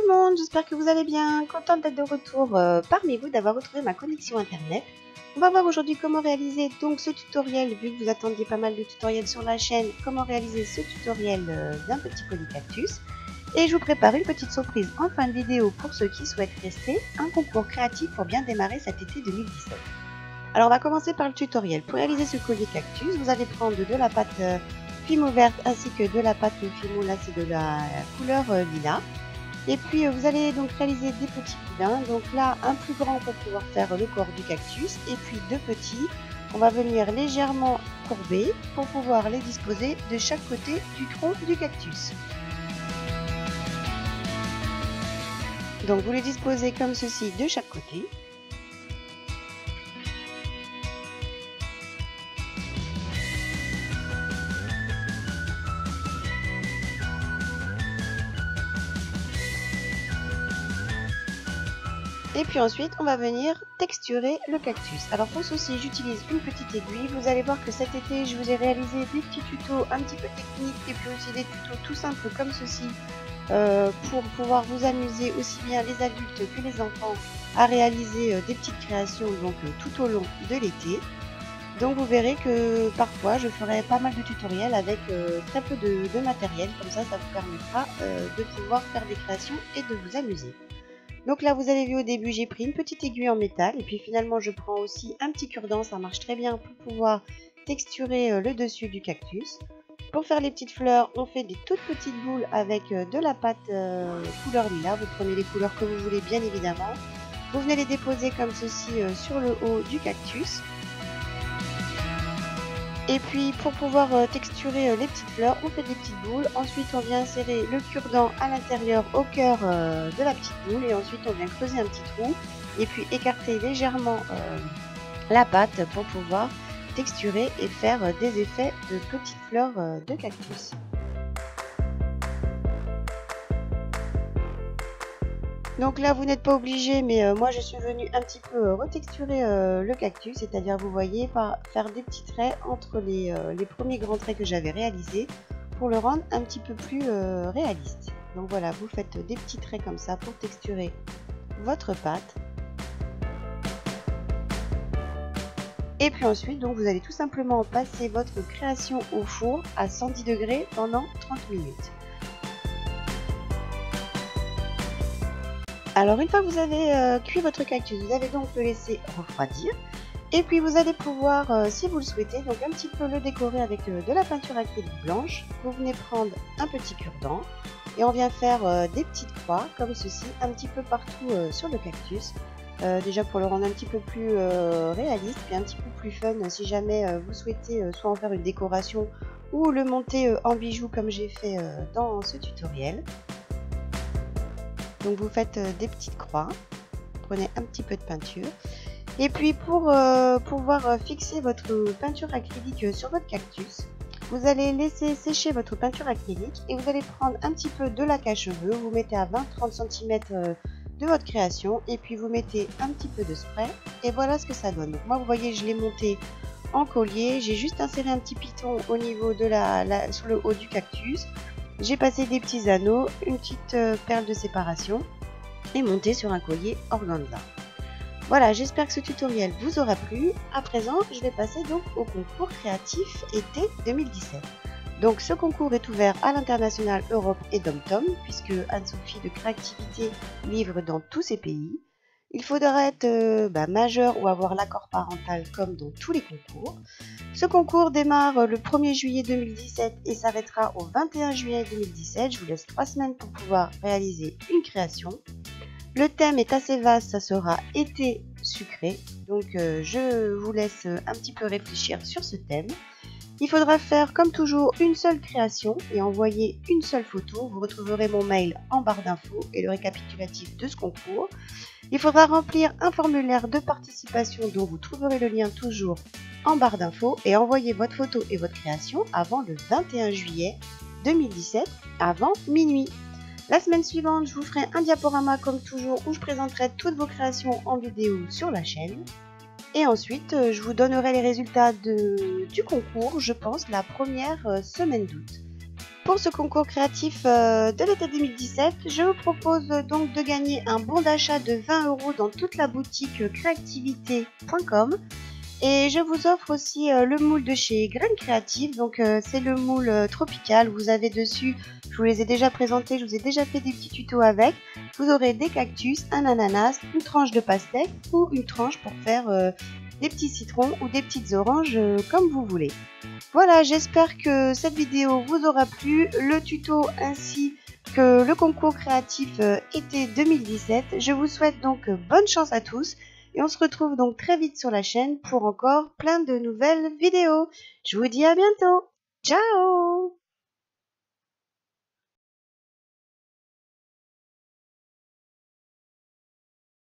le monde, j'espère que vous allez bien. Contente d'être de retour parmi vous, d'avoir retrouvé ma connexion internet. On va voir aujourd'hui comment réaliser donc ce tutoriel, vu que vous attendiez pas mal de tutoriels sur la chaîne, comment réaliser ce tutoriel d'un petit polycactus. Et je vous prépare une petite surprise en fin de vidéo pour ceux qui souhaitent rester, un concours créatif pour bien démarrer cet été 2017. Alors on va commencer par le tutoriel. Pour réaliser ce polycactus, vous allez prendre de la pâte Fimo verte ainsi que de la pâte Fimo, là c'est de la couleur lilas. Et puis vous allez donc réaliser des petits boudins, donc là un plus grand pour pouvoir faire le corps du cactus et puis deux petits qu'on va venir légèrement courber pour pouvoir les disposer de chaque côté du tronc du cactus. Donc vous les disposez comme ceci de chaque côté. Et puis ensuite, on va venir texturer le cactus. Alors pour ceci, j'utilise une petite aiguille. Vous allez voir que cet été, je vous ai réalisé des petits tutos un petit peu techniques et puis aussi des tutos tout simples comme ceci pour pouvoir vous amuser aussi bien les adultes que les enfants à réaliser des petites créations donc tout au long de l'été. Donc vous verrez que parfois, je ferai pas mal de tutoriels avec très peu de matériel. Comme ça, ça vous permettra de pouvoir faire des créations et de vous amuser. Donc là, vous avez vu au début, j'ai pris une petite aiguille en métal et puis finalement, je prends aussi un petit cure-dent. Ça marche très bien pour pouvoir texturer le dessus du cactus. Pour faire les petites fleurs, on fait des toutes petites boules avec de la pâte couleur lilas. Vous prenez les couleurs que vous voulez, bien évidemment. Vous venez les déposer comme ceci sur le haut du cactus. Et puis pour pouvoir texturer les petites fleurs, on fait des petites boules. Ensuite on vient insérer le cure-dent à l'intérieur au cœur de la petite boule. Et ensuite on vient creuser un petit trou. Et puis écarter légèrement la pâte pour pouvoir texturer et faire des effets de petites fleurs de cactus. Donc là, vous n'êtes pas obligé, mais moi je suis venue un petit peu retexturer le cactus, c'est-à-dire vous voyez, faire des petits traits entre les premiers grands traits que j'avais réalisés pour le rendre un petit peu plus réaliste. Donc voilà, vous faites des petits traits comme ça pour texturer votre pâte. Et puis ensuite, donc vous allez tout simplement passer votre création au four à 110 degrés pendant 30 minutes. Alors une fois que vous avez cuit votre cactus, vous allez donc le laisser refroidir. Et puis vous allez pouvoir, si vous le souhaitez, donc un petit peu le décorer avec de la peinture acrylique blanche. Vous venez prendre un petit cure-dent et on vient faire des petites croix comme ceci un petit peu partout sur le cactus. Déjà pour le rendre un petit peu plus réaliste et un petit peu plus fun si jamais vous souhaitez soit en faire une décoration ou le monter en bijoux comme j'ai fait dans ce tutoriel. Donc vous faites des petites croix, prenez un petit peu de peinture et puis pour pouvoir fixer votre peinture acrylique sur votre cactus, vous allez laisser sécher votre peinture acrylique et vous allez prendre un petit peu de laque à cheveux, vous mettez à 20-30 cm de votre création et puis vous mettez un petit peu de spray et voilà ce que ça donne. Donc moi vous voyez, je l'ai monté en collier, j'ai juste inséré un petit piton au niveau de sur le haut du cactus. J'ai passé des petits anneaux, une petite perle de séparation et monté sur un collier organza. Voilà, j'espère que ce tutoriel vous aura plu. À présent, je vais passer donc au concours créatif été 2017. Donc ce concours est ouvert à l'international, Europe et Dom-Tom, puisque Anne-Sophie de Créativité livre dans tous ces pays. Il faudra être majeur ou avoir l'accord parental comme dans tous les concours. Ce concours démarre le 1er juillet 2017 et s'arrêtera au 21 juillet 2017. Je vous laisse 3 semaines pour pouvoir réaliser une création. Le thème est assez vaste, ça sera été sucré. Donc je vous laisse un petit peu réfléchir sur ce thème. Il faudra faire comme toujours une seule création et envoyer une seule photo. Vous retrouverez mon mail en barre d'infos et le récapitulatif de ce concours. Il faudra remplir un formulaire de participation dont vous trouverez le lien toujours en barre d'infos et envoyer votre photo et votre création avant le 21 juillet 2017 avant minuit. La semaine suivante, je vous ferai un diaporama comme toujours où je présenterai toutes vos créations en vidéo sur la chaîne. Et ensuite, je vous donnerai les résultats du concours, je pense, la première semaine d'août. pour ce concours créatif de l'été 2017, je vous propose donc de gagner un bon d'achat de 20 € dans toute la boutique créativité.com. Et je vous offre aussi le moule de chez Graines Créatives. Donc c'est le moule tropical. Vous avez dessus, je vous les ai déjà présentés, je vous ai déjà fait des petits tutos avec. Vous aurez des cactus, un ananas, une tranche de pastèque ou une tranche pour faire des petits citrons ou des petites oranges comme vous voulez. Voilà, j'espère que cette vidéo vous aura plu, le tuto ainsi que le concours créatif été 2017. Je vous souhaite donc bonne chance à tous et on se retrouve donc très vite sur la chaîne pour encore plein de nouvelles vidéos. Je vous dis à bientôt. Ciao!